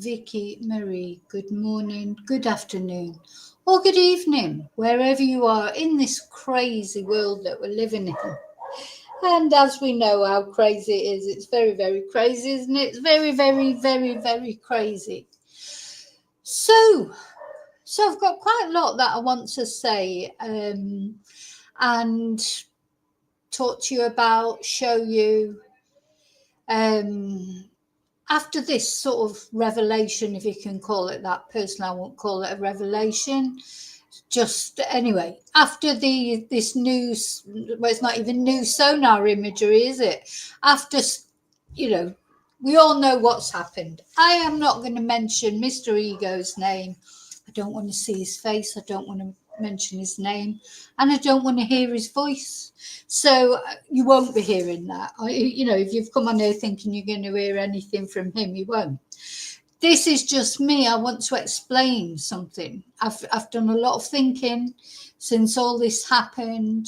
Vicky, Marie, good morning, good afternoon, or good evening, wherever you are in this crazy world that we're living in. And as we know how crazy it is, it's very, very crazy, isn't it? It's very, very, very, very crazy. So I've got quite a lot that I want to say and talk to you about, show you. After this sort of revelation, if you can call it that, personally I won't call it a revelation. Just anyway, after this news, well, it's not even new sonar imagery, is it? After, we all know what's happened. I am not going to mention Mr. Ego's name. I don't want to see his face. I don't want to mention his name, and I don't want to hear his voice. So you won't be hearing that. If you've come on here thinking you're going to hear anything from him, you won't. This is just me. I want to explain something. I've done a lot of thinking since all this happened.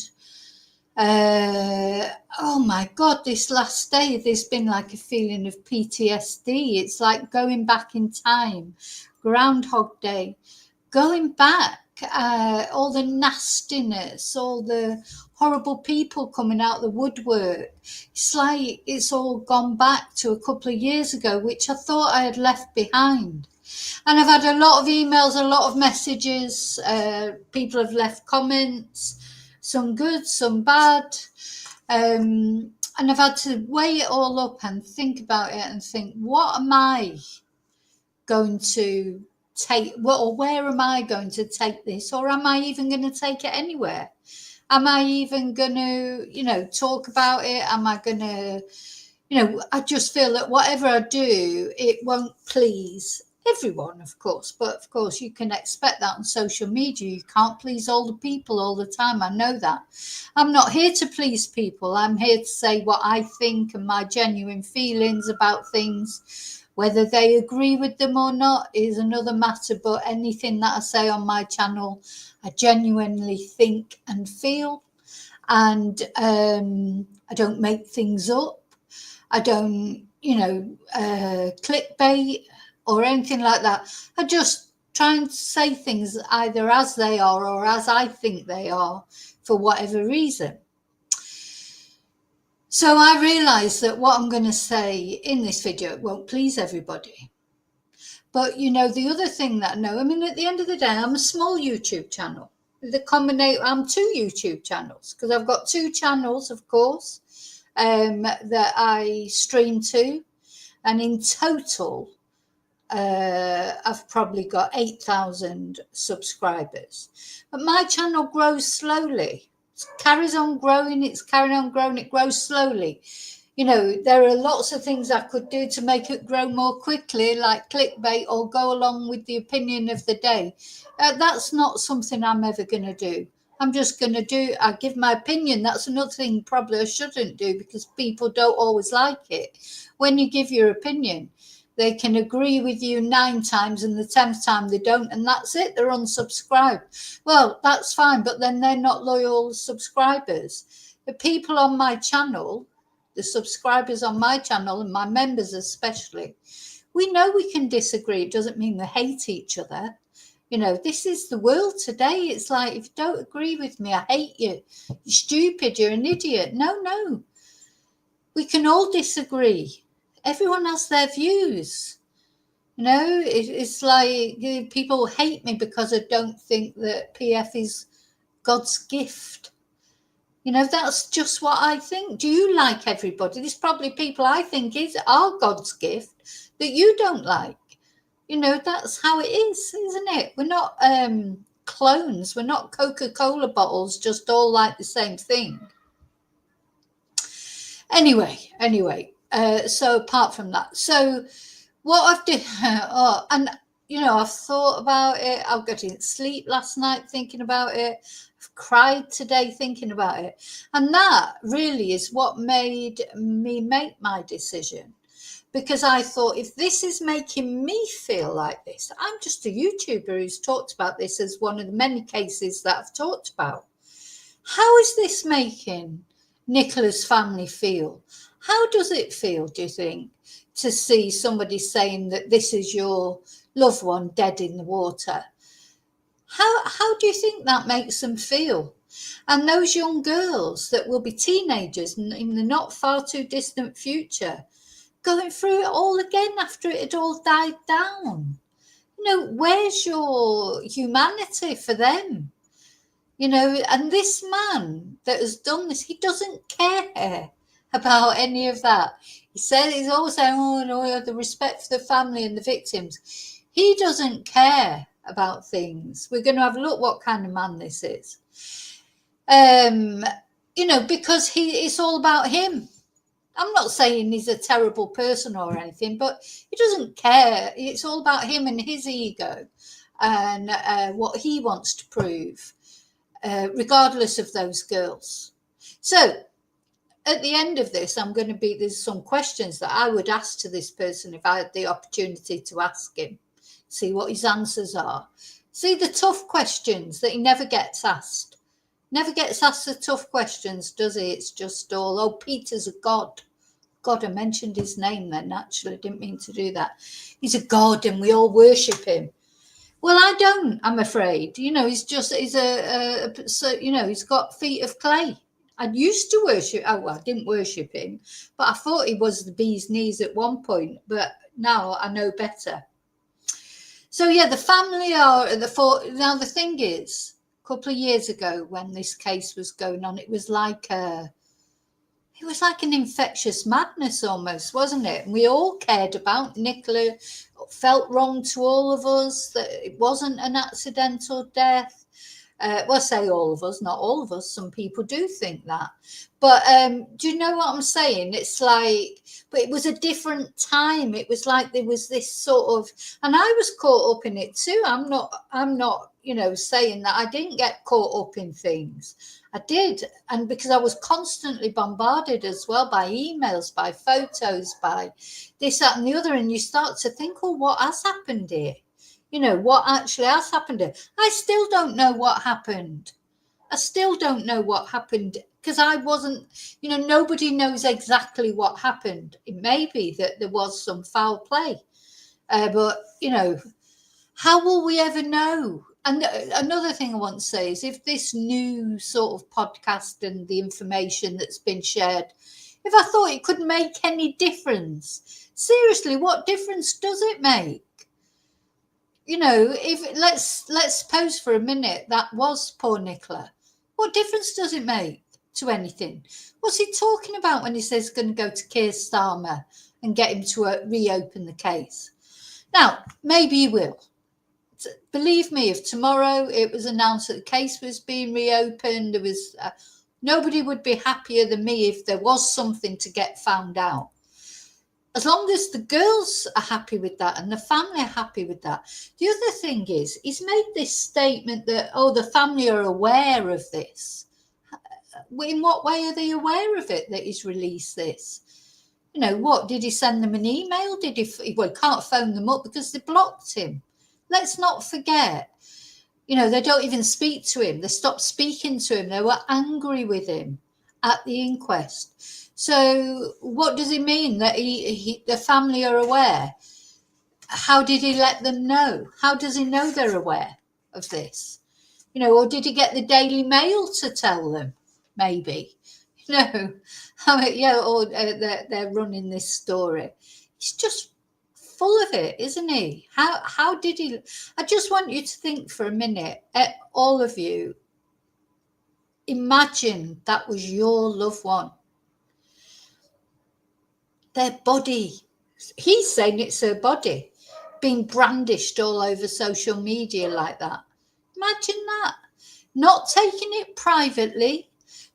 Oh my God, this last day, there's been like a feeling of PTSD. It's like going back in time, Groundhog Day, going back, all the nastiness, all the horrible people coming out the woodwork. It's like it's all gone back to a couple of years ago, which I thought I had left behind. And I've had a lot of emails, a lot of messages. People have left comments, some good, some bad. And I've had to weigh it all up and think about it and think, what am I going to take? Or where am I going to take this? Or am I even going to take it anywhere? Am I even going to, talk about it? Am I going to, I just feel that whatever I do, it won't please everyone, of course. But of course, you can expect that on social media. You can't please all the people all the time. I know that. I'm not here to please people. I'm here to say what I think and my genuine feelings about things. Whether they agree with them or not is another matter, but anything that I say on my channel, I genuinely think and feel, and I don't make things up. I don't, clickbait or anything like that. I just try and say things either as they are or as I think they are for whatever reason. So I realise that what I'm going to say in this video won't please everybody. But, the other thing that I know, at the end of the day, I'm a small YouTube channel. I'm two YouTube channels because I've got two channels, of course, that I stream to. And in total, I've probably got 8,000 subscribers. But my channel grows slowly. Carries on growing, it grows slowly. There are lots of things I could do to make it grow more quickly, like clickbait or go along with the opinion of the day. That's not something I'm ever going to do. I'm just going to I give my opinion. That's another thing probably I shouldn't do because people don't always like it. When you give your opinion, they can agree with you 9 times and the 10th time they don't, and that's it. They're unsubscribed. Well, that's fine, but then they're not loyal subscribers. The people on my channel, the subscribers on my channel and my members especially, we know we can disagree. It doesn't mean we hate each other. This is the world today. It's like, if you don't agree with me, I hate you. You're stupid. You're an idiot. No. We can all disagree. Everyone has their views. It's like people hate me because I don't think that PF is God's gift. That's just what I think. Do you like everybody? There's probably people I think are God's gift that you don't like. That's how it is, isn't it? We're not clones. We're not Coca-Cola bottles, just all like the same thing. Anyway. So apart from that, so what I've done, I've thought about it. I got in sleep last night thinking about it. I've cried today thinking about it. And that really is what made me make my decision. Because I thought, if this is making me feel like this, I'm just a YouTuber who's talked about this as one of the many cases that I've talked about. How is this making Nicola's family feel? How does it feel, do you think, to see somebody saying that this is your loved one dead in the water? How do you think that makes them feel? And those young girls that will be teenagers in the not far too distant future, going through it all again after it had all died down. Where's your humanity for them? And this man that has done this, he doesn't care about any of that. He said, he's always saying, oh, no, the respect for the family and the victims. He doesn't care about things. We're going to have a look what kind of man this is. Because it's all about him. I'm not saying he's a terrible person or anything, but he doesn't care. It's all about him and his ego and what he wants to prove, regardless of those girls. So at the end of this, there's some questions that I would ask to this person if I had the opportunity to ask him, see what his answers are. See the tough questions that he never gets asked. Never gets asked the tough questions, does he? It's just all, oh, Peter's a god. God, I mentioned his name then, actually. I didn't mean to do that. He's a god and we all worship him. Well, I don't, I'm afraid. He's got feet of clay. I used to worship, I didn't worship him, but I thought he was the bee's knees at one point, but now I know better. So, yeah, the family are now the thing is, a couple of years ago when this case was going on, it was like an infectious madness almost, wasn't it? And we all cared about Nicola, felt wrong to all of us that it wasn't an accidental death. Well, I say all of us, not all of us. Some people do think that. But do you know what I'm saying? It's like, but it was a different time. It was like there was this sort of, and I was caught up in it too. I'm not, saying that I didn't get caught up in things. I did. And because I was constantly bombarded as well by emails, by photos, by this, that, and the other. And you start to think, oh, what has happened here? What actually has happened here? I still don't know what happened. I still don't know what happened because I wasn't, nobody knows exactly what happened. It may be that there was some foul play, but, how will we ever know? And another thing I want to say is if this new sort of podcast and the information that's been shared, if I thought it could make any difference, seriously, what difference does it make? If let's suppose for a minute that was poor Nicola, what difference does it make to anything? What's he talking about when he says he's going to go to Keir Starmer and get him to reopen the case? Now, maybe he will. Believe me, if tomorrow it was announced that the case was being reopened, there was nobody would be happier than me if there was something to get found out. As long as the girls are happy with that and the family are happy with that. The other thing is, he's made this statement that, oh, the family are aware of this. In what way are they aware of it, that he's released this? What, did he send them an email? He can't phone them up because they blocked him. Let's not forget, they don't even speak to him. They stopped speaking to him. They were angry with him at the inquest. So what does it mean that the family are aware? How did he let them know? How does he know they're aware of this? Or did he get the Daily Mail to tell them? Maybe, they're running this story. He's just full of it, isn't he? How did he? I just want you to think for a minute, all of you. Imagine that was your loved one. Their body, he's saying it's her body, being brandished all over social media like that. Imagine that. Not taking it privately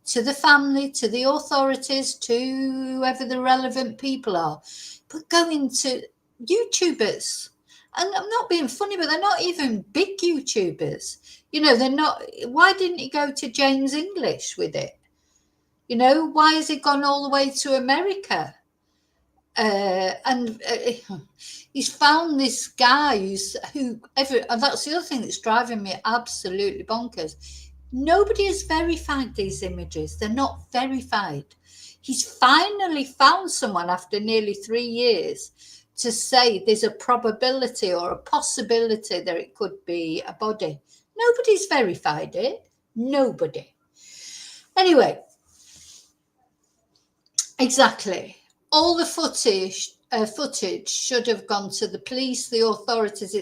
to the family, to the authorities, to whoever the relevant people are, but going to YouTubers. And I'm not being funny, but they're not even big YouTubers. They're not. Why didn't he go to James English with it? Why has it gone all the way to America? And he's found this guy and that's the other thing that's driving me absolutely bonkers. Nobody has verified these images. They're not verified. He's finally found someone after nearly 3 years to say there's a probability or a possibility that it could be a body. Nobody's verified it. Nobody. Anyway, exactly. All the footage should have gone to the police, the authorities.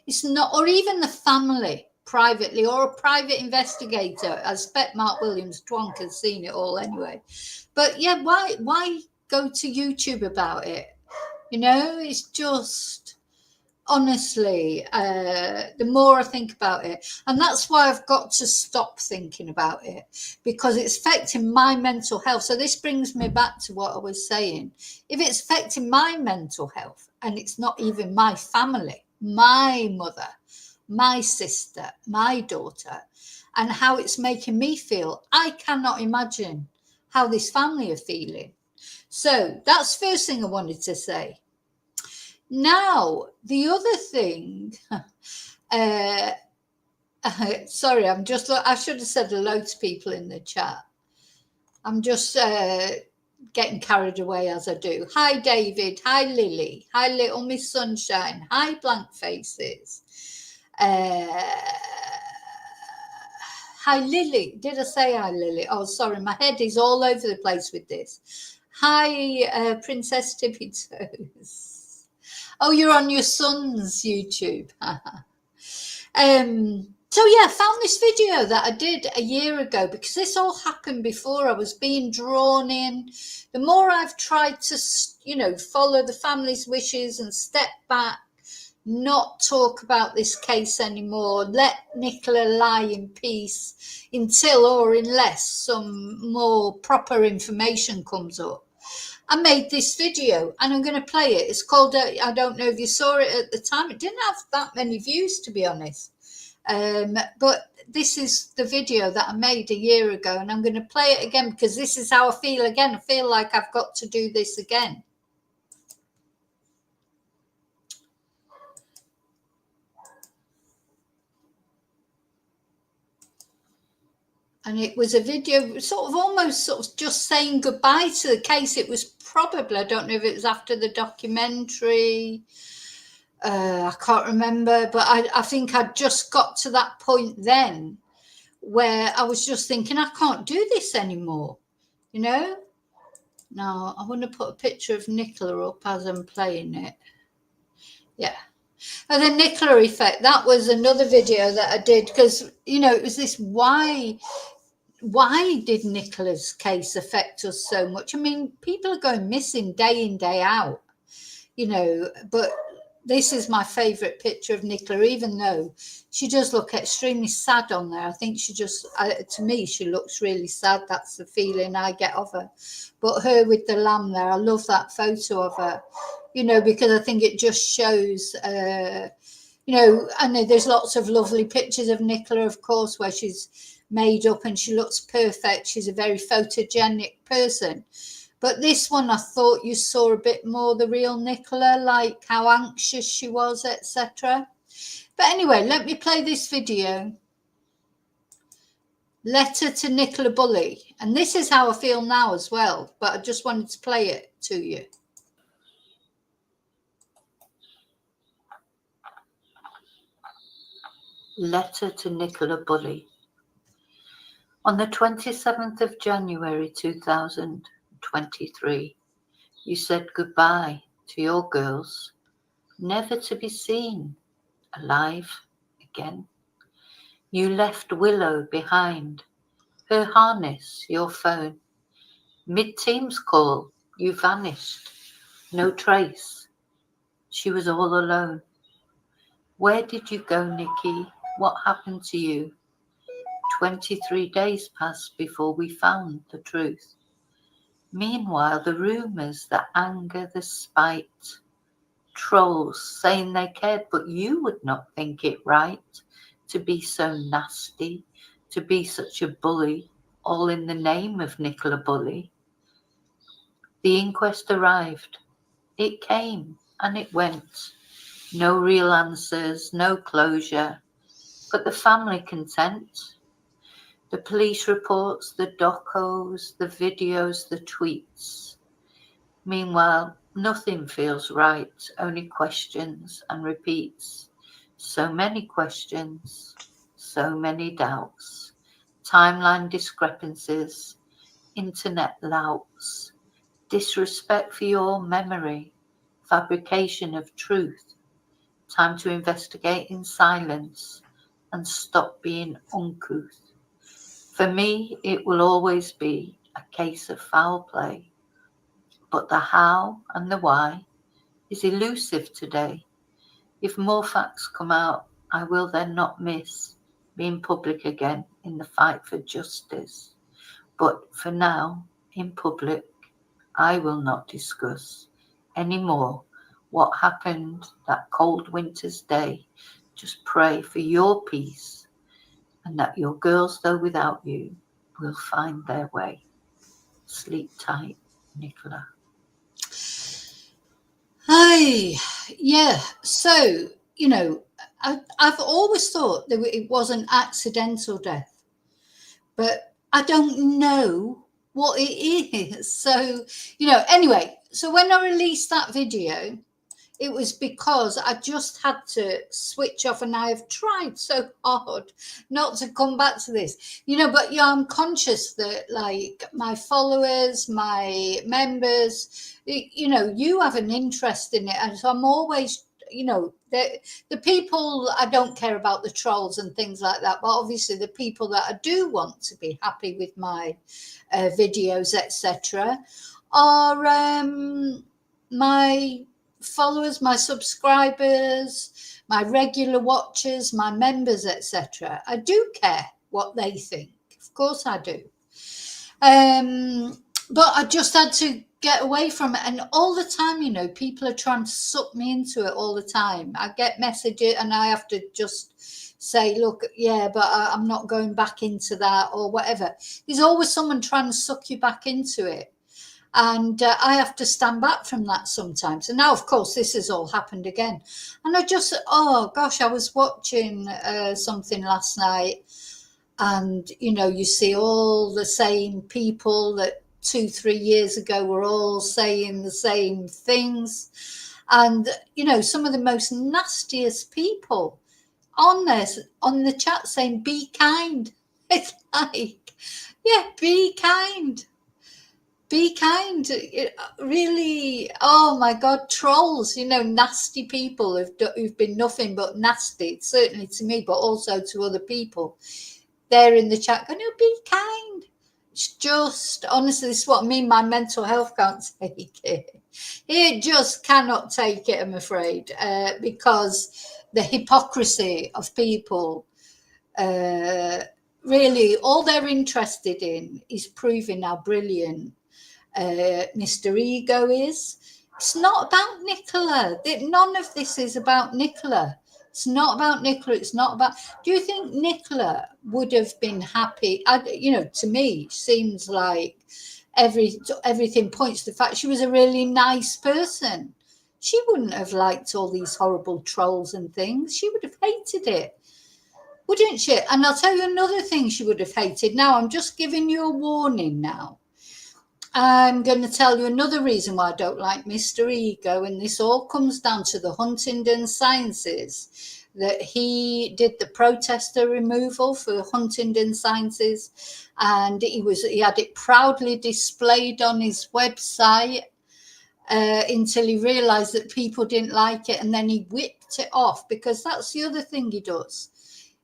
It's not, or even the family privately, or a private investigator. I expect Mark Williams Twonk has seen it all anyway. But yeah, why go to YouTube about it? You know, it's just, honestly, the more I think about it, and that's why I've got to stop thinking about it, because it's affecting my mental health. So this brings me back to what I was saying. If it's affecting my mental health, and it's not even my family, my mother, my sister, my daughter, and how it's making me feel, I cannot imagine how this family are feeling. So that's the first thing I wanted to say. Now, the other thing, sorry, I should have said hello to people in the chat. I'm just getting carried away as I do. Hi, David. Hi, Lily. Hi, Little Miss Sunshine. Hi, Blank Faces. Hi, Lily. Did I say hi, Lily? Oh, sorry. My head is all over the place with this. Hi, Princess Tippy Toes. Oh, you're on your son's YouTube. So yeah, I found this video that I did a year ago, because this all happened before I was being drawn in. The more I've tried to, follow the family's wishes and step back, not talk about this case anymore, let Nicola lie in peace until or unless some more proper information comes up, I made this video, and I'm going to play it. It's called, I don't know if you saw it at the time. It didn't have that many views, to be honest. But this is the video that I made a year ago, and I'm going to play it again because this is how I feel again. I feel like I've got to do this again. And it was a video almost just saying goodbye to the case. It was probably, I don't know if it was after the documentary. I can't remember, but I think I'd just got to that point then where I was just thinking, I can't do this anymore, you know? Now, I want to put a picture of Nicola up as I'm playing it. Yeah. And the Nicola effect, that was another video that I did because, it was this why did Nicola's case affect us so much? I mean, people are going missing day in, day out, but this is my favourite picture of Nicola, even though she does look extremely sad on there. I think she just, to me, she looks really sad. That's the feeling I get of her. But her with the lamb there, I love that photo of her, because I think it just shows, I know there's lots of lovely pictures of Nicola, of course, where she's made up and she looks perfect. She's a very photogenic person. But this one, I thought you saw a bit more the real Nicola, like how anxious she was, etc. But anyway, let me play this video. Letter to Nicola Bulley. And this is how I feel now as well. But I just wanted to play it to you. Letter to Nicola Bulley. On the 27th of January 2023, you said goodbye to your girls, never to be seen alive again. You left Willow behind, her harness, your phone. Mid-Teams call, you vanished, no trace. She was all alone. Where did you go, Nikki? What happened to you? 23 days passed before we found the truth. Meanwhile, the rumours, the anger, the spite, trolls saying they cared, but you would not think it right to be so nasty, to be such a bully, all in the name of Nicola Bulley. The inquest arrived. It came and it went. No real answers, no closure, but the family content. The police reports, the docos, the videos, the tweets. Meanwhile, nothing feels right, only questions and repeats. So many questions, so many doubts, timeline discrepancies, internet louts, disrespect for your memory, fabrication of truth. Time to investigate in silence and stop being uncouth. For me, it will always be a case of foul play, but the how and the why is elusive today. If more facts come out, I will then not miss being public again in the fight for justice. But for now, in public, I will not discuss anymore what happened that cold winter's day. Just pray for your peace and that your girls, though without you, will find their way. Sleep tight, Nicola. Hi, yeah. So, you know, I've always thought that it was an accidental death, but I don't know what it is. So, anyway, so when I released that video, it was because I just had to switch off, and I have tried so hard not to come back to this, but yeah, I'm conscious that like my followers, my members, you have an interest in it. And so I'm always, the people, I don't care about the trolls and things like that, but obviously the people that I do want to be happy with my videos, etc., are my followers, my subscribers, my regular watchers, my members, etc. I do care what they think. Of course I do. But I just had to get away from it. And all the time, people are trying to suck me into it all the time. I get messages and I have to just say, look, yeah, but I'm not going back into that or whatever. There's always someone trying to suck you back into it. And I have to stand back from that sometimes. And now, of course, this has all happened again. And oh gosh, I was watching something last night, and, you see all the same people that 2-3 years ago were all saying the same things. And, some of the most nastiest people on the chat saying, be kind. It's like, yeah, be kind. Be kind. Really, oh my God, trolls, nasty people who've been nothing but nasty, certainly to me, but also to other people. They're in the chat going, be kind. It's just, honestly, this is what I mean, my mental health can't take it. It just cannot take it, I'm afraid, because the hypocrisy of people, really, all they're interested in is proving how brilliant Mr. Ego is. It's not about Nicola. None of this is about Nicola. It's not about Nicola. It's not about. Do you think Nicola would have been happy? To me, it seems like everything points to the fact she was a really nice person. She wouldn't have liked all these horrible trolls and things. She would have hated it, wouldn't she? And I'll tell you another thing she would have hated. Now, I'm just giving you a warning now. I'm going to tell you another reason why I don't like Mr. Ego, and this all comes down to the Huntingdon Sciences, that he did the protester removal for Huntingdon Sciences, and he had it proudly displayed on his website until he realised that people didn't like it, and then he whipped it off, because that's the other thing he does.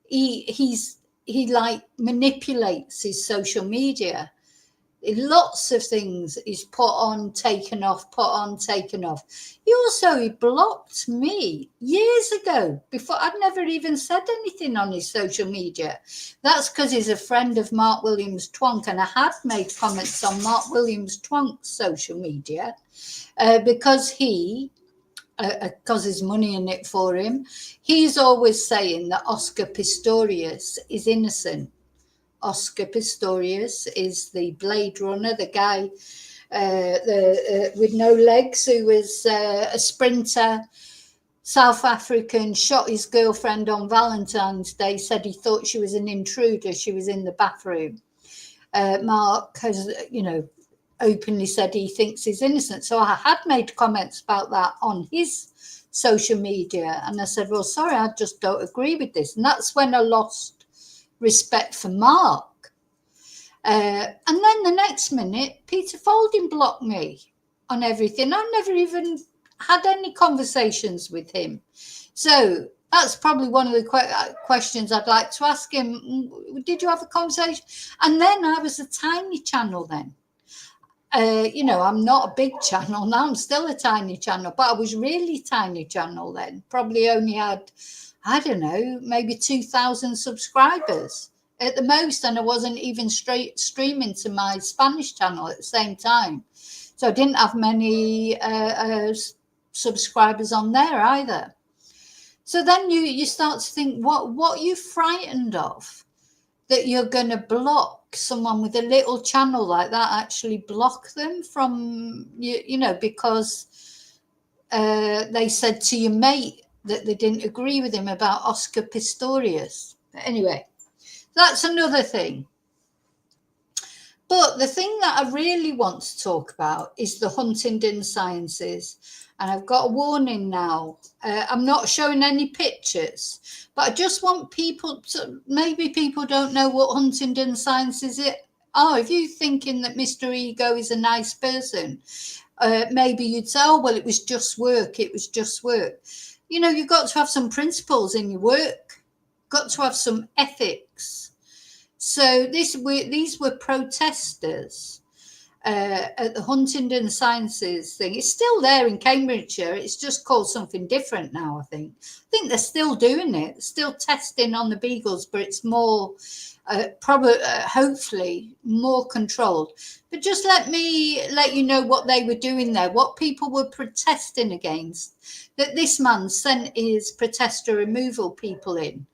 He like manipulates his social media. Lots of things is put on, taken off. He blocked me years ago, before I'd never even said anything on his social media. That's because he's a friend of Mark Williams Twonk, and I had made comments on Mark Williams Twonk's social media because there's money in it for him. He's always saying that Oscar Pistorius is innocent. Oscar Pistorius is the Blade Runner, the guy with no legs, who was a sprinter, South African shot his girlfriend on Valentine's Day, said he thought she was an intruder. She was in the bathroom. Mark has, openly said he thinks he's innocent. So I had made comments about that on his social media. And I said, well, sorry, I just don't agree with this. And that's when I lost respect for Mark. And then the next minute, Peter Folding blocked me on everything. I never even had any conversations with him. So that's probably one of the questions I'd like to ask him. Did you have a conversation? And then I was a tiny channel then. I'm not a big channel now. I'm still a tiny channel, but I was really tiny channel then. Probably only had, I don't know, maybe 2,000 subscribers at the most. And I wasn't even streaming to my Spanish channel at the same time. So I didn't have many subscribers on there either. So then you start to think, what are you frightened of? That you're going to block someone with a little channel like that, actually block them from, because they said to your mate that they didn't agree with him about Oscar Pistorius. But anyway, that's another thing. But the thing that I really want to talk about is the Huntingdon Sciences. And I've got a warning now. I'm not showing any pictures, but I just want people to, maybe people don't know what Huntingdon Sciences are. If you're thinking that Mr. Ego is a nice person, maybe you'd say, oh, well, it was just work. It was just work. You've got to have some principles in your work. Got to have some ethics. So these were protesters at the Huntingdon Sciences thing. It's still there in Cambridgeshire. It's just called something different now, I think. I think they're still doing it, still testing on the beagles, but it's more, hopefully, more controlled. But just let you know what they were doing there, what people were protesting against, that this man sent his protester removal people in.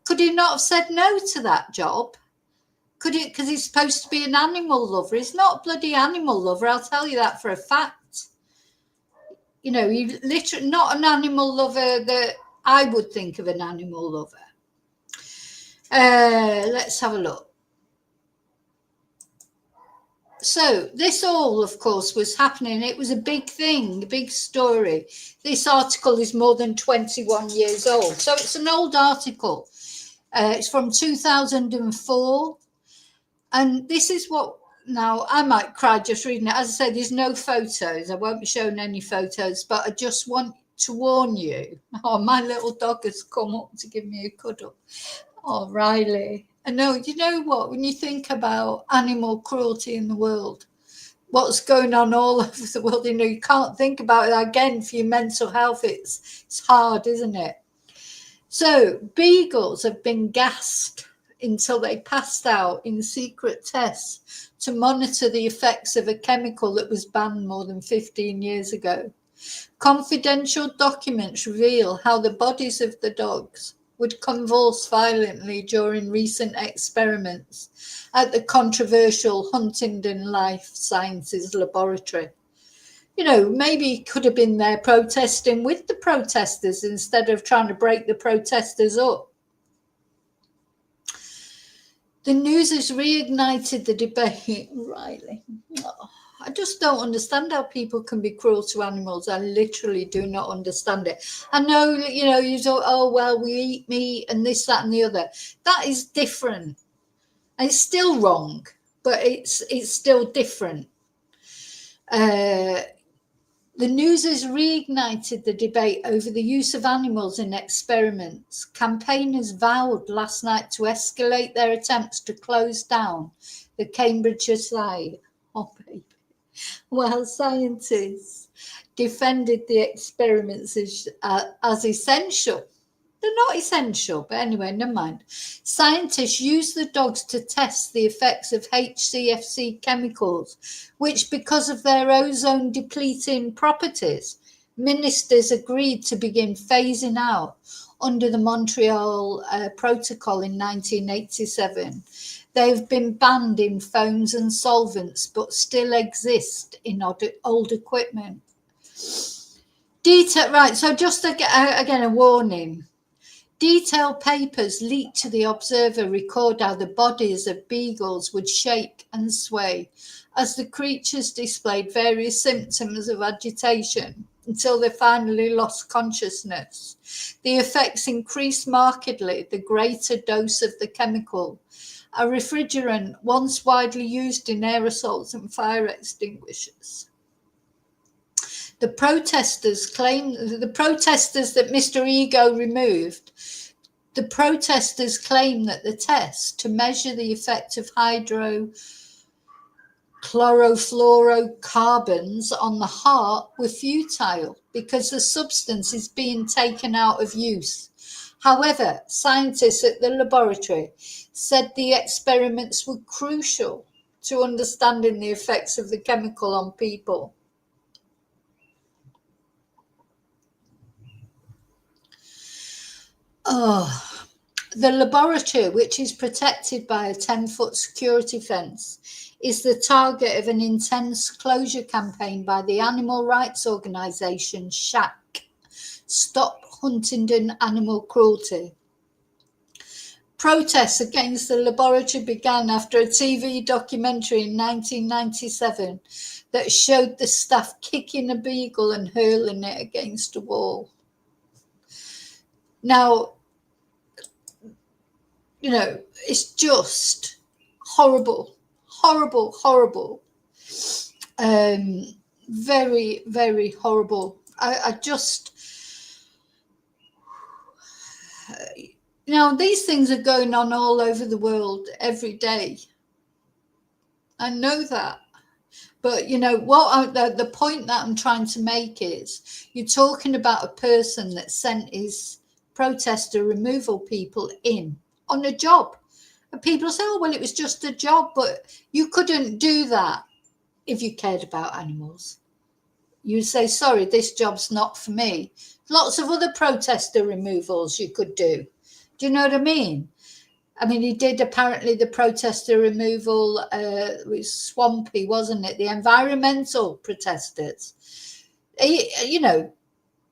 Could he not have said no to that job? Could it? Because he's supposed to be an animal lover. He's not a bloody animal lover. I'll tell you that for a fact. He's literally not an animal lover that I would think of an animal lover. Let's have a look. So this all, of course, was happening. It was a big thing, a big story. This article is more than 21 years old. So it's an old article. It's from 2004. And this is what, now I might cry just reading it. As I said, there's no photos. I won't be showing any photos, but I just want to warn you. Oh, my little dog has come up to give me a cuddle. Oh, Riley. I know, you know what, when you think about animal cruelty in the world, what's going on all over the world, you can't think about it again for your mental health. It's hard, isn't it? So beagles have been gassed until they passed out in secret tests to monitor the effects of a chemical that was banned more than 15 years ago. Confidential documents reveal how the bodies of the dogs would convulse violently during recent experiments at the controversial Huntingdon Life Sciences Laboratory. Maybe he could have been there protesting with the protesters instead of trying to break the protesters up. The news has reignited the debate. Riley, I just don't understand how people can be cruel to animals. I literally do not understand it. I know, you talk, oh, well, we eat meat and this, that, and the other. That is different. And it's still wrong, but it's still different. The news has reignited the debate over the use of animals in experiments. Campaigners vowed last night to escalate their attempts to close down the Cambridgeshire site. Oh, baby. While scientists defended the experiments as essential. They're not essential, but anyway, never mind. Scientists use the dogs to test the effects of HCFC chemicals, which, because of their ozone depleting properties, ministers agreed to begin phasing out under the Montreal Protocol in 1987. They have been banned in foams and solvents, but still exist in old equipment. Right, so just again a warning. Detailed papers leaked to the Observer record how the bodies of beagles would shake and sway as the creatures displayed various symptoms of agitation until they finally lost consciousness. The effects increased markedly the greater dose of the chemical, a refrigerant once widely used in aerosols and fire extinguishers. The protesters that Mr. Ego removed, the protesters claim that the tests to measure the effect of hydrochlorofluorocarbons on the heart were futile because the substance is being taken out of use. However, scientists at the laboratory said the experiments were crucial to understanding the effects of the chemical on people. The laboratory, which is protected by a 10-foot security fence, is the target of an intense closure campaign by the animal rights organisation SHAC, Stop Huntingdon Animal Cruelty. Protests against the laboratory began after a TV documentary in 1997 that showed the staff kicking a beagle and hurling it against a wall. Now, you know, it's just horrible. Very, very horrible. I just, you know, these things are going on all over the world every day. I know that. But, you know, the point that I'm trying to make is you're talking about a person that sent his protester removal people in on a job. And people say, oh, well, it was just a job, but you couldn't do that if you cared about animals. You say, sorry, this job's not for me. Lots of other protester removals you could do. Do you know what I mean? I mean, he did apparently the protester removal was Swampy, wasn't it? The environmental protesters. You know,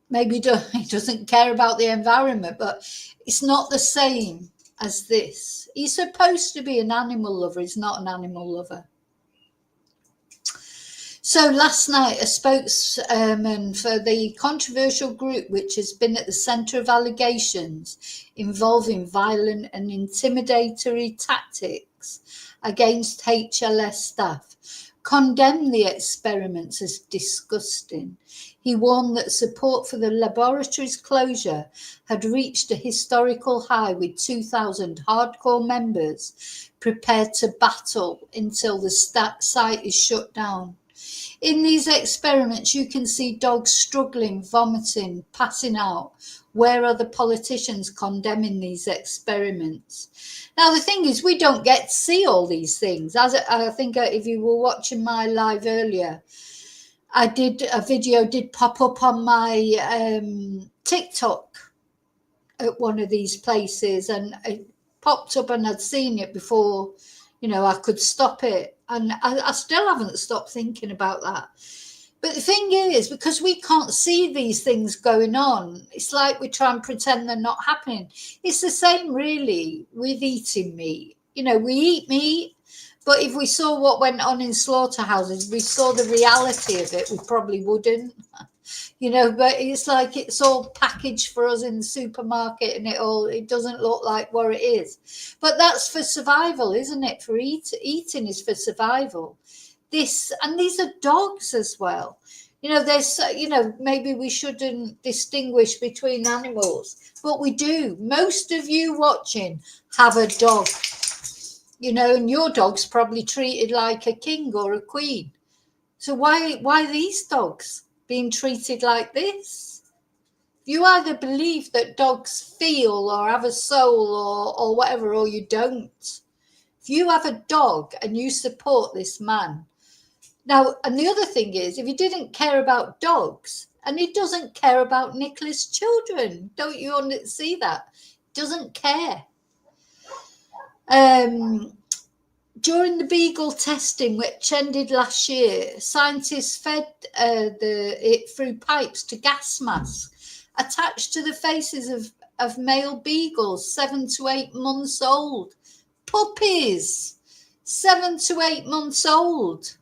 maybe he doesn't care about the environment, but it's not the same as this. He's supposed to be an animal lover. He's not an animal lover. So last night, a spokesman for the controversial group, which has been at the centre of allegations involving violent and intimidatory tactics against HLS staff, condemned the experiments as disgusting. He warned that support for the laboratory's closure had reached a historical high, with 2,000 hardcore members prepared to battle until the site is shut down. In these experiments, you can see dogs struggling, vomiting, passing out. Where are the politicians condemning these experiments? Now, the thing is, we don't get to see all these things. As I think if you were watching my live earlier, a video did pop up on my TikTok at one of these places, and it popped up and I'd seen it before, you know, I could stop it. And I still haven't stopped thinking about that. But the thing is, because we can't see these things going on, it's like we try and pretend they're not happening. It's the same, really, with eating meat. You know, we eat meat, but if we saw what went on in slaughterhouses, we saw the reality of it, we probably wouldn't. You know, but it's like it's all packaged for us in the supermarket, and it doesn't look like what it is. But that's for survival, isn't it? For eating is for survival. These are dogs as well. You know, there's, you know, maybe we shouldn't distinguish between animals, but we do. Most of you watching have a dog, you know, and your dog's probably treated like a king or a queen. So why these dogs being treated like this? You either believe that dogs feel or have a soul or whatever, or you don't. If you have a dog and you support this man. Now, and the other thing is, if he didn't care about dogs, and he doesn't care about Nicola's children, don't you see that? Doesn't care. During the beagle testing, which ended last year, scientists fed it through pipes to gas masks attached to the faces of male beagles 7 to 8 months old. Puppies, 7 to 8 months old.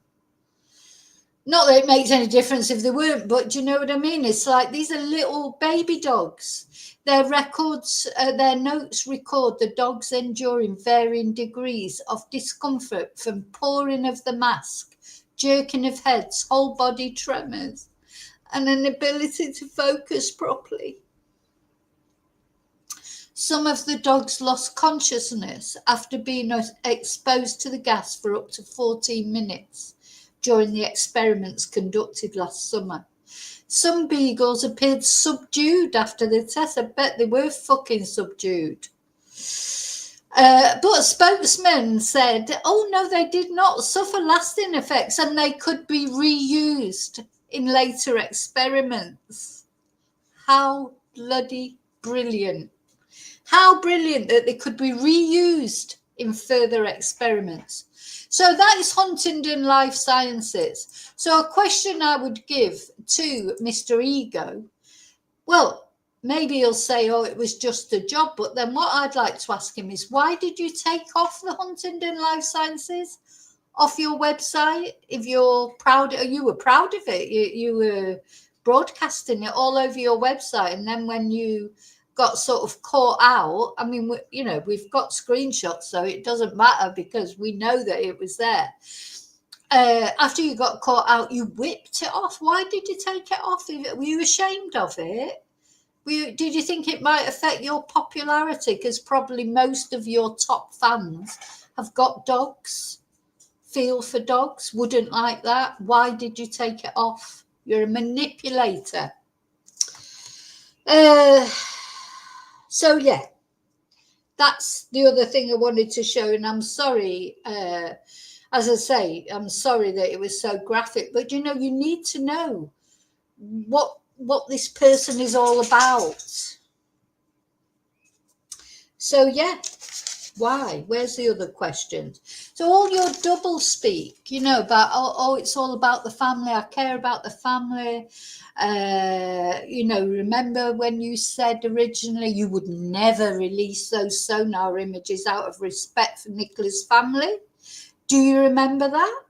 Not that it makes any difference if they weren't, but do you know what I mean? It's like these are little baby dogs. Their records, their notes record the dogs enduring varying degrees of discomfort from pouring of the mask, jerking of heads, whole body tremors, and an inability to focus properly. Some of the dogs lost consciousness after being exposed to the gas for up to 14 minutes during the experiments conducted last summer. Some beagles appeared subdued after the test. I bet they were fucking subdued. But a spokesman said, oh no, they did not suffer lasting effects and they could be reused in later experiments. How bloody brilliant. How brilliant that they could be reused in further experiments. So that is Huntingdon Life Sciences. So a question I would give to Mr. Ego, well, maybe he'll say, oh, it was just a job. But then what I'd like to ask him is, why did you take off the Huntingdon Life Sciences off your website? If you're proud, you were proud of it. You were broadcasting it all over your website. And then when you got sort of caught out, I mean, you know, we've got screenshots, so it doesn't matter because we know that it was there. After you got caught out, you whipped it off. Why did you take it off? Were you ashamed of it? Did you think it might affect your popularity? Because probably most of your top fans have got dogs, feel for dogs, wouldn't like that. Why did you take it off? You're a manipulator. So, yeah, that's the other thing I wanted to show. And I'm sorry, as I say, I'm sorry that it was so graphic. But, you know, you need to know what this person is all about. So, yeah, why? Where's the other questions? So all your double speak, you know, about, oh, it's all about the family. I care about the family. You know, remember when you said originally you would never release those sonar images out of respect for Nicola's family? Do you remember that?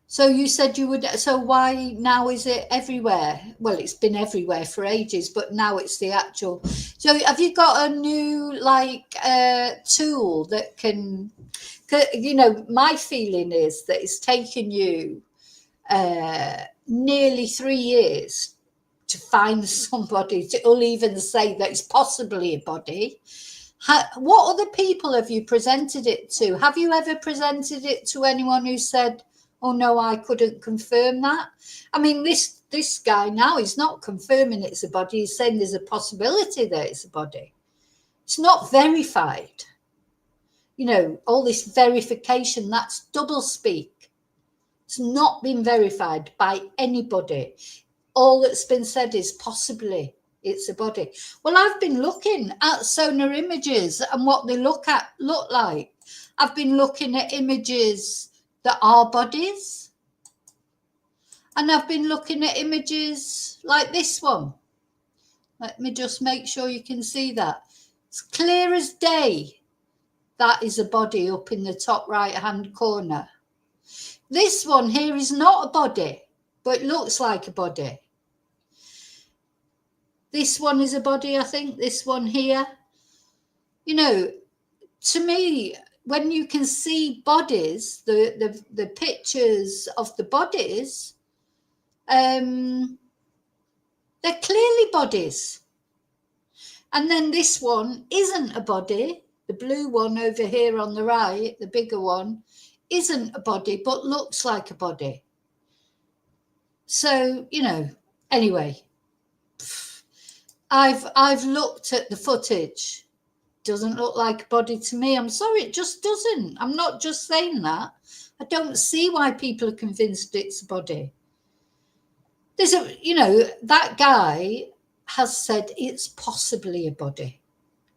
So you said you would, so why now is it everywhere? Well, it's been everywhere for ages, but now it's the actual. So have you got a new, like, tool that can, you know, my feeling is that it's taken you nearly 3 years to find somebody who'll even say that it's possibly a body. What other people have you presented it to? Have you ever presented it to anyone who said, oh no, I couldn't confirm that? I mean, this guy now is not confirming it's a body. He's saying there's a possibility that it's a body. It's not verified. You know, all this verification, that's double speak. It's not been verified by anybody. All that's been said is possibly it's a body. Well, I've been looking at sonar images and what they look like. I've been looking at images that are bodies, and I've been looking at images like this one. Let me just make sure you can see that. It's clear as day. That is a body up in the top right hand corner. This one here is not a body, but it looks like a body. This one is a body, I think. This one here. You know, to me, when you can see bodies, the pictures of the bodies, they're clearly bodies. And then this one isn't a body. The blue one over here on the right, the bigger one, isn't a body, but looks like a body. So, you know, anyway, I've looked at the footage. Doesn't look like a body to me. I'm sorry, it just doesn't. I'm not just saying that. I don't see why people are convinced it's a body. There's a, you know, that guy has said it's possibly a body.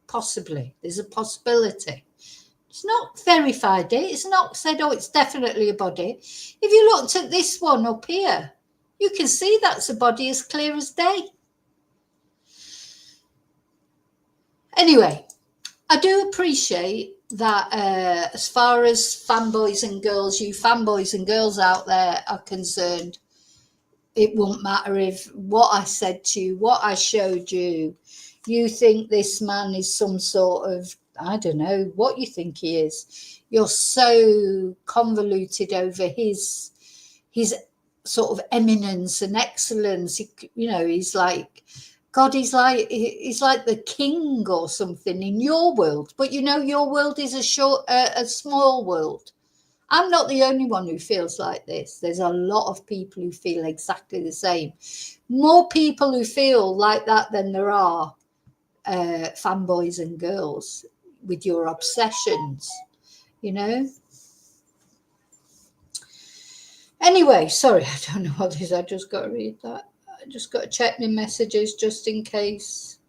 Possibly. There's a possibility. It's not verified it. It's not said, oh, it's definitely a body. If you looked at this one up here, you can see that's a body as clear as day. Anyway, I do appreciate that as far as fanboys and girls, you fanboys and girls out there are concerned, it won't matter if what I said to you, what I showed you, you think this man is some sort of, I don't know what you think he is. You're so convoluted over his sort of eminence and excellence. You know, he's like, God, he's like the king or something in your world. But you know, your world is a small world. I'm not the only one who feels like this. There's a lot of people who feel exactly the same. More people who feel like that than there are fanboys and girls with your obsessions, you know. Anyway, sorry, I don't know what this is. I just got to read that. I just got to check my messages just in case.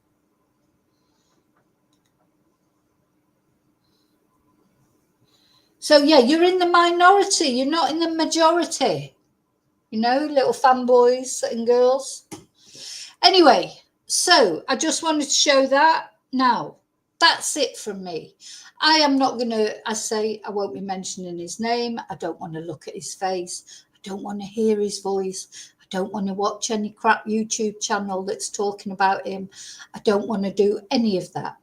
So yeah, you're in the minority. You're not in the majority. You know, little fanboys and girls. Anyway, so I just wanted to show that. Now, that's it from me. I am not going to, I won't be mentioning his name. I don't want to look at his face. I don't want to hear his voice. I don't want to watch any crap YouTube channel that's talking about him. I don't want to do any of that.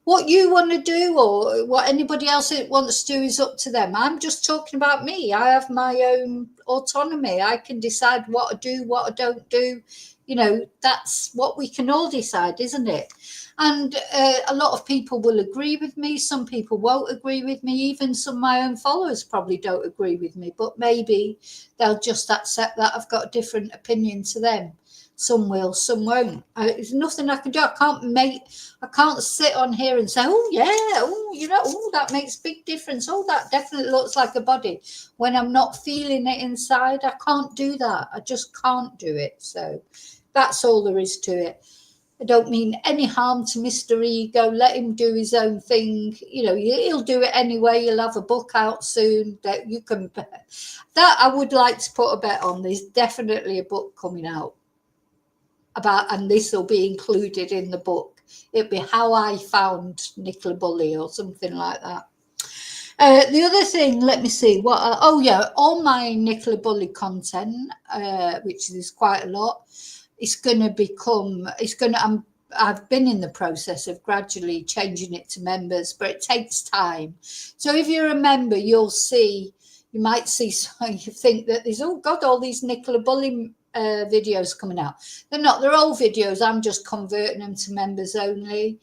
What you want to do or what anybody else wants to do is up to them. I'm just talking about me. I have my own autonomy. I can decide what I do, what I don't do. You know, that's what we can all decide, isn't it? And a lot of people will agree with me. Some people won't agree with me. Even some of my own followers probably don't agree with me. But maybe they'll just accept that I've got a different opinion to them. Some will, some won't. There's nothing I can do. I can't sit on here and say, oh, yeah, oh, you know, oh, that makes a big difference. Oh, that definitely looks like a body. When I'm not feeling it inside, I can't do that. I just can't do it. So that's all there is to it. I don't mean any harm to Mr. Ego. Let him do his own thing. You know, he'll do it anyway. He'll have a book out soon that you can bet. That I would like to put a bet on. There's definitely a book coming out about, and this will be included in the book. It'll be How I Found Nicola Bulley or something like that. The other thing, let me see all my Nicola Bulley content, which is quite a lot. I've been in the process of gradually changing it to members, but it takes time. So if you're a member, you might see, so you think that there's, oh God, all these Nicola Bulley videos coming out. They're not, they're old videos. I'm just converting them to members only.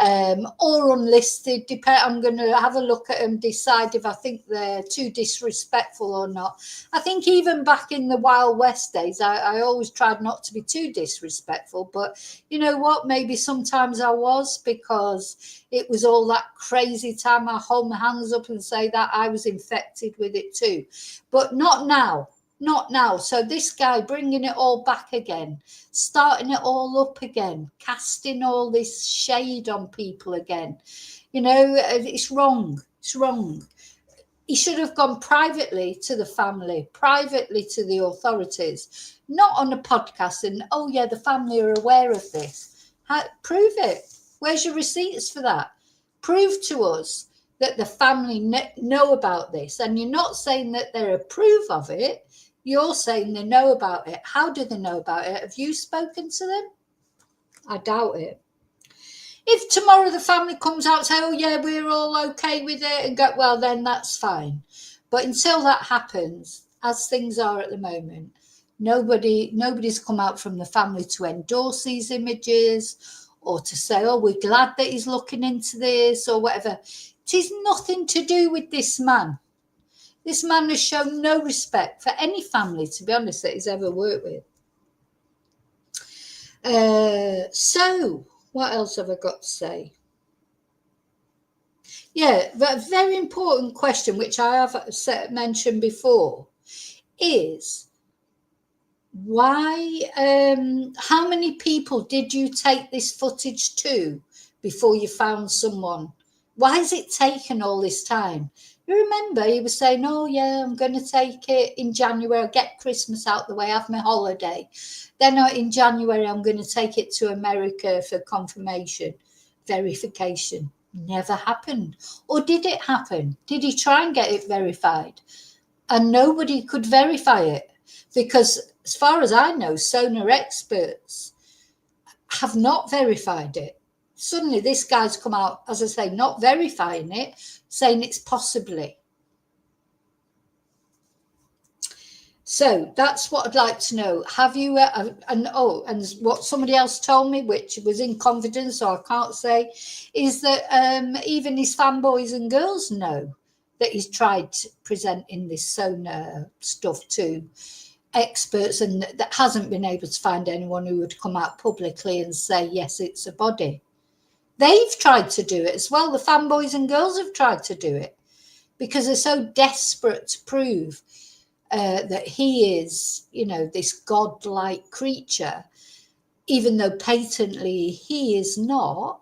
Or unlisted. I'm going to have a look at them, decide if I think they're too disrespectful or not. I think even back in the Wild West days, I always tried not to be too disrespectful, but you know what? Maybe sometimes I was, because it was all that crazy time. I hold my hands up and say that I was infected with it too, but not now. Not now. So this guy bringing it all back again, starting it all up again, casting all this shade on people again. You know, it's wrong. It's wrong. He should have gone privately to the family, privately to the authorities, not on a podcast and, oh yeah, the family are aware of this. Prove it. Where's your receipts for that? Prove to us that the family know about this. And you're not saying that they approve of it. You're saying they know about it. How do they know about it? Have you spoken to them? I doubt it. If tomorrow the family comes out and say, oh yeah, we're all okay with it, and go, well, then that's fine. But until that happens, as things are at the moment, nobody's come out from the family to endorse these images or to say, oh, we're glad that he's looking into this or whatever. It is nothing to do with this man. This man has shown no respect for any family, to be honest, that he's ever worked with. So, what else have I got to say? Yeah, but a very important question, which I have mentioned before, is why, how many people did you take this footage to before you found someone Why has it taken all this time? You remember he was saying, oh yeah, I'm going to take it in January, I'll get Christmas out the way, have my holiday. Then in January, I'm going to take it to America for confirmation, verification. Never happened. Or did it happen? Did he try and get it verified? And nobody could verify it, because as far as I know, Sonar experts have not verified it. Suddenly this guy's come out, as I say, not verifying it, saying it's possibly. So that's what I'd like to know. Have you, and what somebody else told me, which was in confidence, so I can't say, is that even his fanboys and girls know that he's tried presenting this Sonar stuff to experts, and that hasn't been able to find anyone who would come out publicly and say, yes, it's a body. They've tried to do it as well. The fanboys and girls have tried to do it because they're so desperate to prove that he is, this godlike creature, even though patently he is not.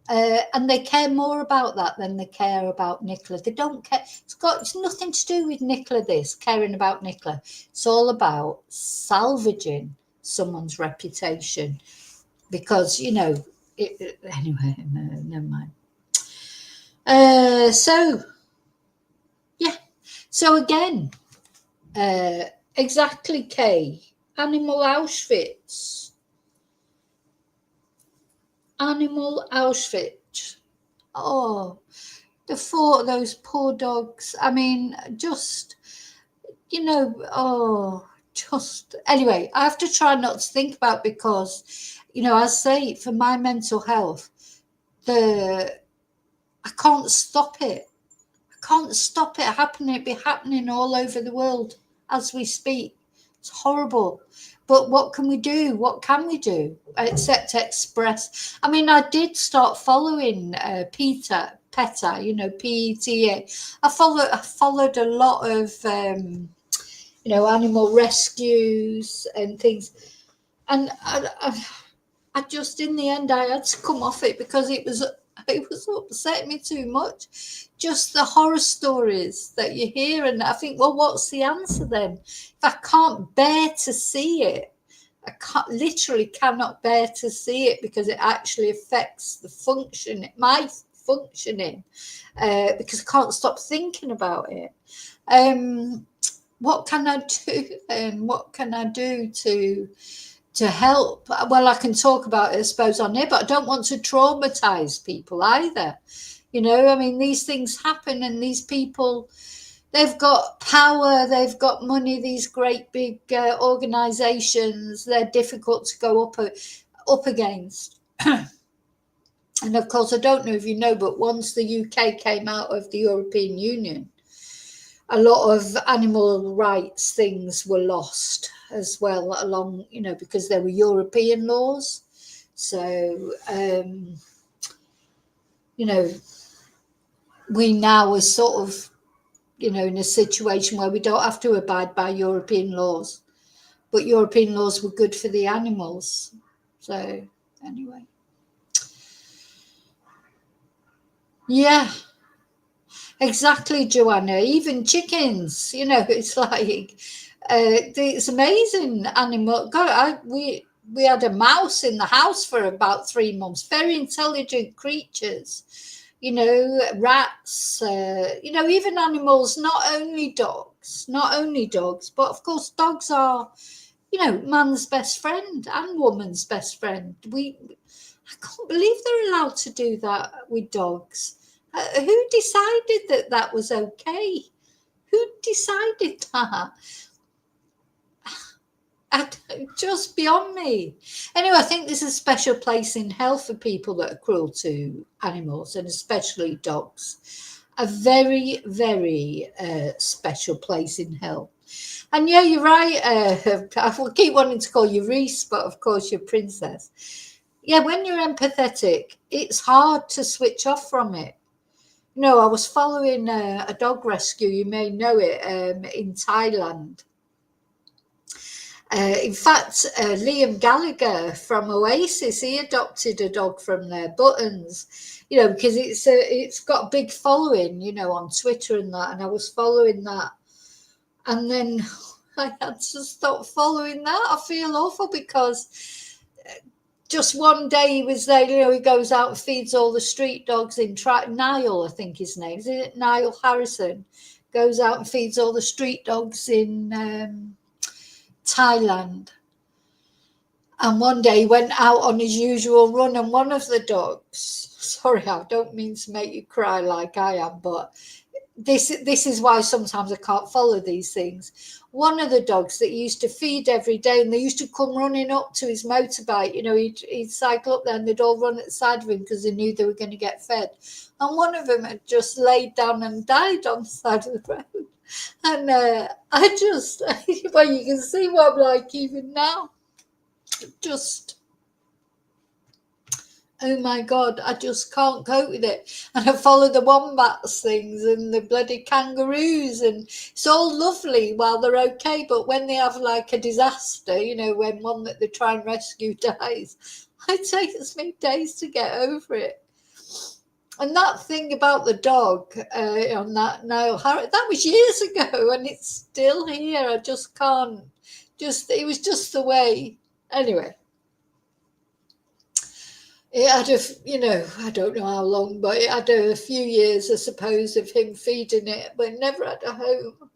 And they care more about that than they care about Nicola. They don't care. It's nothing to do with Nicola, caring about Nicola. It's all about salvaging someone's reputation because, anyway, no, never mind. So again, exactly, Kay. Animal Auschwitz. Oh, those poor dogs. I mean, just, anyway, I have to try not to think about, because, I say, for my mental health, I can't stop it. I can't stop it happening. It'd be happening all over the world as we speak. It's horrible. But what can we do? What can we do except express? I mean, I did start following PETA, PETA. I followed a lot of, animal rescues and things. And I just, in the end, I had to come off it because it was upsetting me too much. Just the horror stories that you hear, and I think, well, what's the answer then? If I can't bear to see it, literally cannot bear to see it, because it actually affects my functioning, because I can't stop thinking about it. What can I do? What can I do to help? Well, I can talk about it, I suppose, on here, but I don't want to traumatize people either. I mean, these things happen, and these people, they've got power, they've got money, these great big organizations, they're difficult to go up against. And of course, I don't know if you know, but once the UK came out of the European Union, a lot of animal rights things were lost as well, along, because there were European laws. So, we now are sort of, in a situation where we don't have to abide by European laws, but European laws were good for the animals. So, anyway. Yeah. Exactly, Joanna. Even chickens, it's like, it's amazing animal. God, we had a mouse in the house for about 3 months. Very intelligent creatures, rats, even animals, not only dogs, but of course dogs are, man's best friend and woman's best friend. I can't believe they're allowed to do that with dogs. Who decided that was okay? Who decided that? Just beyond me. Anyway, I think there's a special place in hell for people that are cruel to animals, and especially dogs. A very, very special place in hell. And yeah, you're right. I will keep wanting to call you Reese, but of course you're Princess. Yeah, when you're empathetic, it's hard to switch off from it. I was following a dog rescue, you may know it, in Thailand. In fact, Liam Gallagher from Oasis, he adopted a dog from their Buttons, because it's got a big following, on Twitter and that. And I was following that, and then I had to stop following that. I feel awful because just one day he was there, he goes out and feeds all the street dogs in Niall, I think his name is it, Niall Harrison, goes out and feeds all the street dogs in Thailand. And one day he went out on his usual run, and one of the dogs, sorry, I don't mean to make you cry like I am, but this is why sometimes I can't follow these things. One of the dogs that he used to feed every day, and they used to come running up to his motorbike, he'd cycle up there and they'd all run at the side of him because they knew they were going to get fed. And one of them had just laid down and died on the side of the road. And I just, well, you can see what I'm like even now. Just, oh my God, I just can't cope with it. And I follow the wombats things and the bloody kangaroos, and it's all lovely while they're okay. But when they have like a disaster, when one that they try and rescue dies, it takes me days to get over it. And that thing about the dog on that Niall Harris, that was years ago, and it's still here. I just can't. It was just the way. Anyway, it had I don't know how long, but it had a few years, I suppose, of him feeding it, but it never had a home.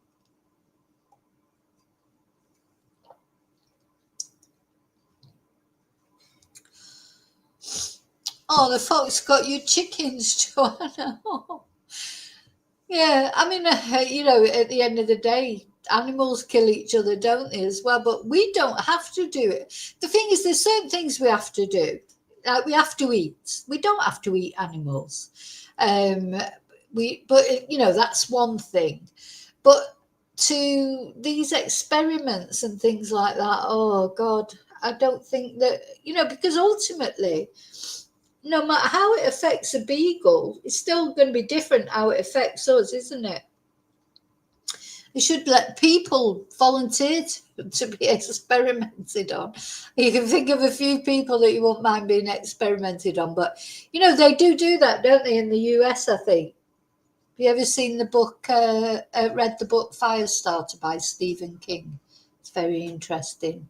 Oh, the fox got you chickens, Joanna. Yeah, I mean, at the end of the day, animals kill each other, don't they, as well? But we don't have to do it. The thing is, there's certain things we have to do. We have to eat. We don't have to eat animals. That's one thing. But to these experiments and things like that, oh God, I don't think that, because ultimately, no matter how it affects a beagle, it's still going to be different how it affects us, isn't it? They should let people volunteer to be experimented on. You can think of a few people that you won't mind being experimented on, but they do that, don't they, in the US, I think. Have you ever seen the book, read the book Firestarter by Stephen King? It's very interesting,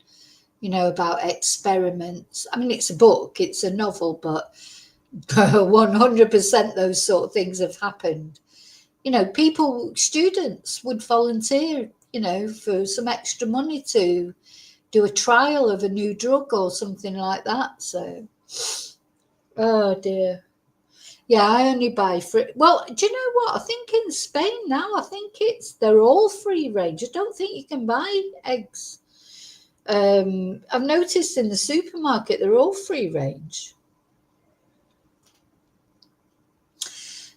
about experiments. I mean, it's a book, it's a novel, but 100% those sort of things have happened. Students would volunteer, for some extra money to do a trial of a new drug or something like that. So, oh dear. Yeah, I only buy free. Well, do you know what? I think in Spain now, they're all free range. I don't think you can buy eggs. I've noticed in the supermarket, they're all free range.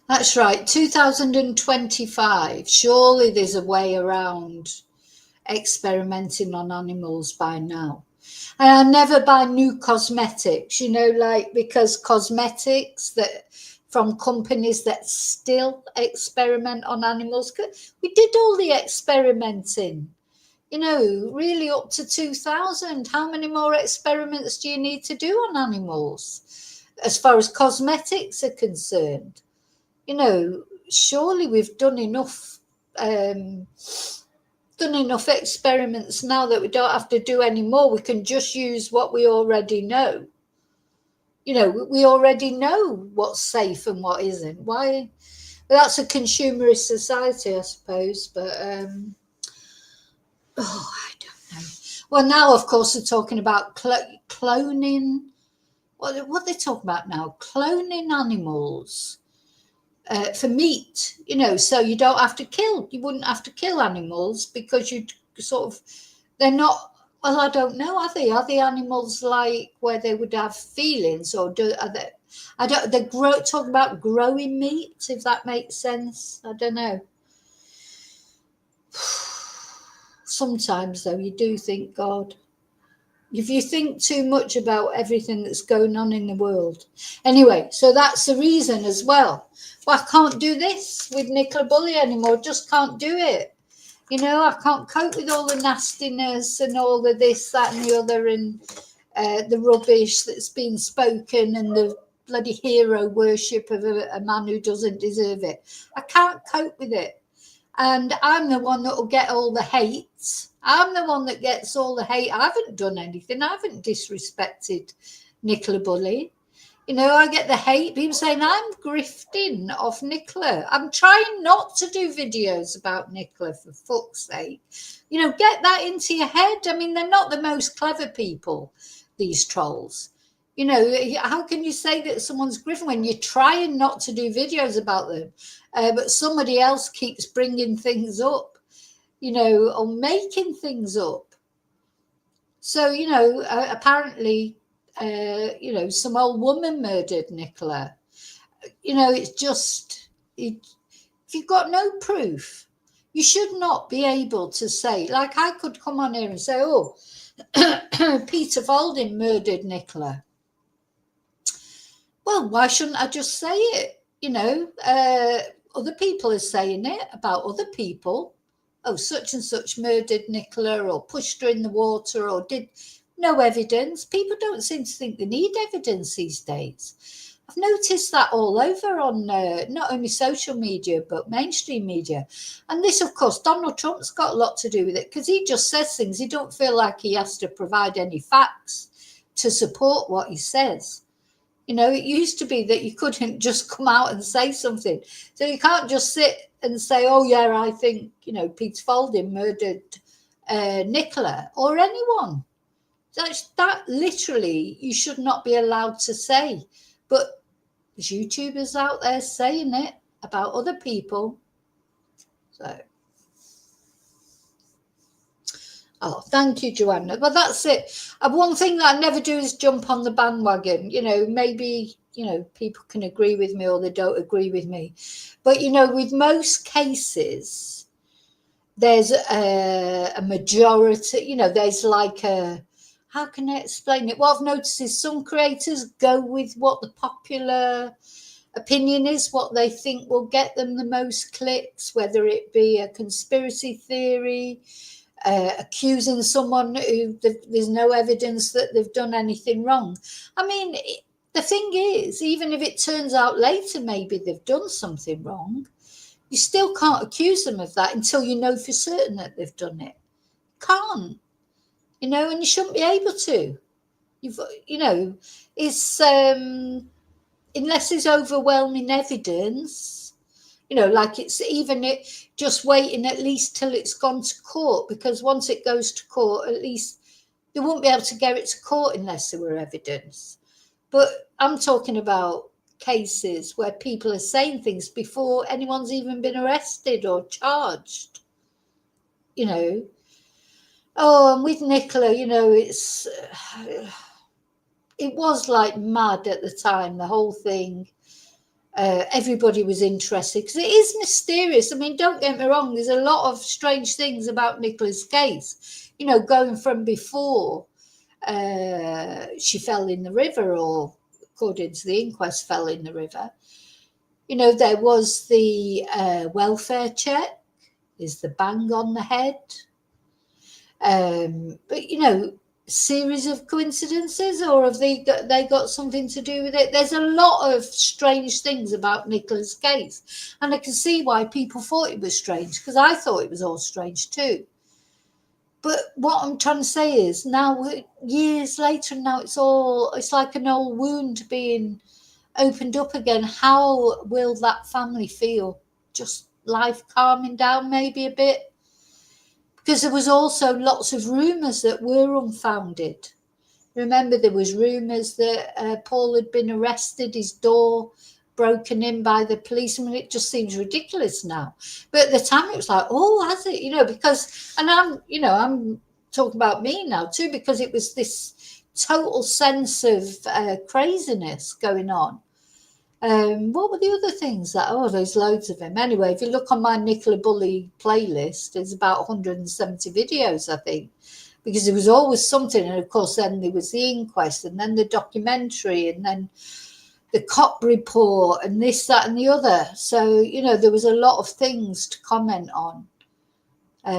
That's right, 2025. Surely there's a way around experimenting on animals by now. And I never buy new cosmetics, because cosmetics that from companies that still experiment on animals. We did all the experimenting, really up to 2000. How many more experiments do you need to do on animals as far as cosmetics are concerned? Surely we've done enough experiments now that we don't have to do any more. We can just use what we already know. We already know what's safe and what isn't. Why? Well, that's a consumerist society, I suppose. But I don't know. Well, now, of course, they're talking about cloning. What are they talking about now? Cloning animals. For meat, so you don't have to kill. You wouldn't have to kill animals because you'd they're not. Well, I don't know. Are they? Are the animals like where they would have feelings, or are they? I don't. They're talking about growing meat, if that makes sense. I don't know. Sometimes, though, you do think, God, if you think too much about everything that's going on in the world. Anyway, so that's the reason as well. Well, I can't do this with Nicola Bulley anymore. Just can't do it. You know, I can't cope with all the nastiness and all the this, that and the other, and the rubbish that's been spoken and the bloody hero worship of a man who doesn't deserve it. I can't cope with it. And I'm the one that will get all the hate. I'm the one that gets all the hate. I haven't done anything. I haven't disrespected Nicola Bulley. You know, I get the hate. People saying I'm grifting off Nicola. I'm trying not to do videos about Nicola, for fuck's sake. You know, get that into your head. I mean, they're not the most clever people, these trolls. You know, how can you say that someone's grifting when you're trying not to do videos about them, but somebody else keeps bringing things up, you know, or making things up? So, you know, apparently, you know, some old woman murdered Nicola. You know, it's just, if you've got no proof, you should not be able to say, like I could come on here and say, oh, Peter Falding murdered Nicola. Well, why shouldn't I just say it? You know, other people are saying it about other people. Oh, such and such murdered Nicola or pushed her in the water or did no evidence. People don't seem to think they need evidence these days. I've noticed that all over on not only social media, but mainstream media. And this, of course, Donald Trump's got a lot to do with it because he just says things. He don't feel like he has to provide any facts to support what he says. You know, it used to be that you couldn't just come out and say something. So you can't just sit and say, oh, yeah, I think, you know, Peter Falding murdered Nicola or anyone. That literally you should not be allowed to say. But there's YouTubers out there saying it about other people. So. Oh, thank you, Joanna. But that's it. One thing that I never do is jump on the bandwagon. You know, maybe, you know, people can agree with me or they don't agree with me. But, you know, with most cases, there's a majority, you know, there's like a, how can I explain it? What I've noticed is some creators go with what the popular opinion is, what they think will get them the most clicks, whether it be a conspiracy theory, accusing someone who there's no evidence that they've done anything wrong. I mean, the thing is, even if it turns out later maybe they've done something wrong, you still can't accuse them of that until you know for certain that they've done it. Can't, you know, and you shouldn't be able to. You know, it's unless there's overwhelming evidence. You know, like it's even it just waiting at least till it's gone to court, because once it goes to court, at least they won't be able to get it to court unless there were evidence. But I'm talking about cases where people are saying things before anyone's even been arrested or charged. You know, oh, and with Nicola, you know, it was like mad at the time, the whole thing. Everybody was interested because it is mysterious. I mean, don't get me wrong, there's a lot of strange things about Nicola's case, you know, going from before she fell in the river, or according to the inquest fell in the river. You know, there was the welfare check, is the bang on the head. But, you know, series of coincidences, or have they got something to do with it? There's a lot of strange things about Nicola's case, and I can see why people thought it was strange, because I thought it was all strange too. But what I'm trying to say is, now years later, now it's like an old wound being opened up again. How will that family feel? Just life calming down maybe a bit? Because there was also lots of rumours that were unfounded. Remember, there was rumours that Paul had been arrested, his door broken in by the police. I mean, it just seems ridiculous now. But at the time, it was like, oh, has it? You know, because, and I'm talking about me now too, because it was this total sense of craziness going on. What were the other things that, oh, there's loads of them. Anyway, if you look on my Nicola Bulley playlist, there's about 170 videos, I think, because there was always something. And of course, then there was the inquest, and then the documentary, and then the cop report, and this, that, and the other. So, you know, there was a lot of things to comment on. But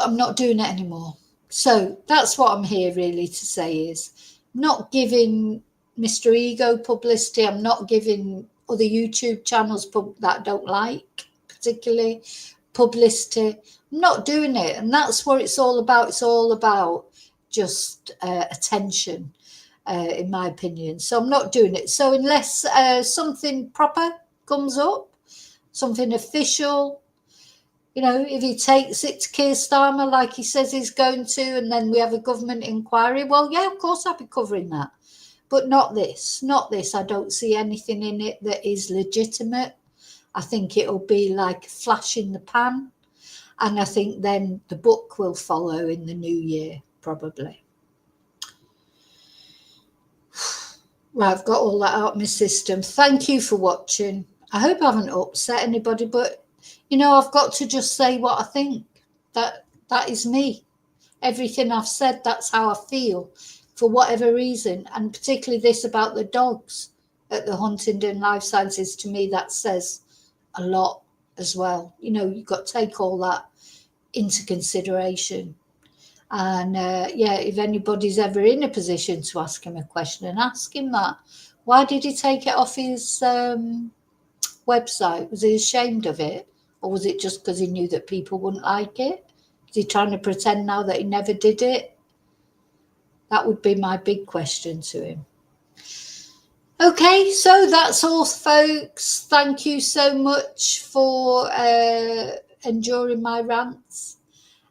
I'm not doing it anymore. So that's what I'm here really to say is not giving Mr. Ego publicity. I'm not giving other YouTube channels that I don't like particularly publicity. I'm not doing it. And that's what it's all about. It's all about just attention, in my opinion. So I'm not doing it. So unless something proper comes up, something official, you know, if he takes it to Keir Starmer like he says he's going to, and then we have a government inquiry, well, yeah, of course I'll be covering that. But not this. Not this. I don't see anything in it that is legitimate. I think it'll be like a flash in the pan. And I think then the book will follow in the new year, probably. Right, I've got all that out of my system. Thank you for watching. I hope I haven't upset anybody, but you know, I've got to just say what I think. That is me. Everything I've said, that's how I feel for whatever reason. And particularly this about the dogs at the Huntingdon Life Sciences, to me, that says a lot as well. You know, you've got to take all that into consideration. And yeah, if anybody's ever in a position to ask him a question, and ask him that. Why did he take it off his website? Was he ashamed of it? Or was it just because he knew that people wouldn't like it? Is he trying to pretend now that he never did it? That would be my big question to him. Okay, so that's all, folks. Thank you so much for enduring my rants.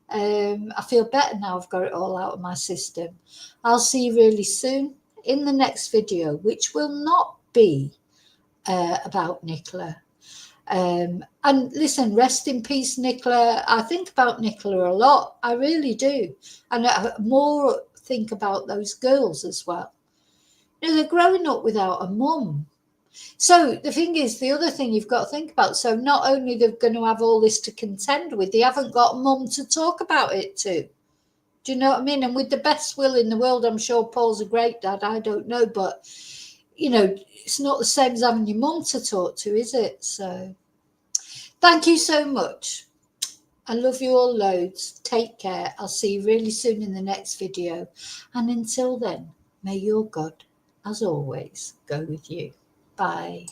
I feel better now I've got it all out of my system. I'll see you really soon in the next video, which will not be about Nicola. And listen, rest in peace, Nicola. I think about Nicola a lot. I really do. And I more think about those girls as well. You know, they're growing up without a mum. So the thing is, the other thing you've got to think about, so not only they're going to have all this to contend with, they haven't got a mum to talk about it to. Do you know what I mean? And with the best will in the world, I'm sure Paul's a great dad. I don't know. But, you know, it's not the same as having your mum to talk to, is it? So thank you so much. I love you all loads. Take care. I'll see you really soon in the next video. And until then, may your God, as always, go with you. Bye.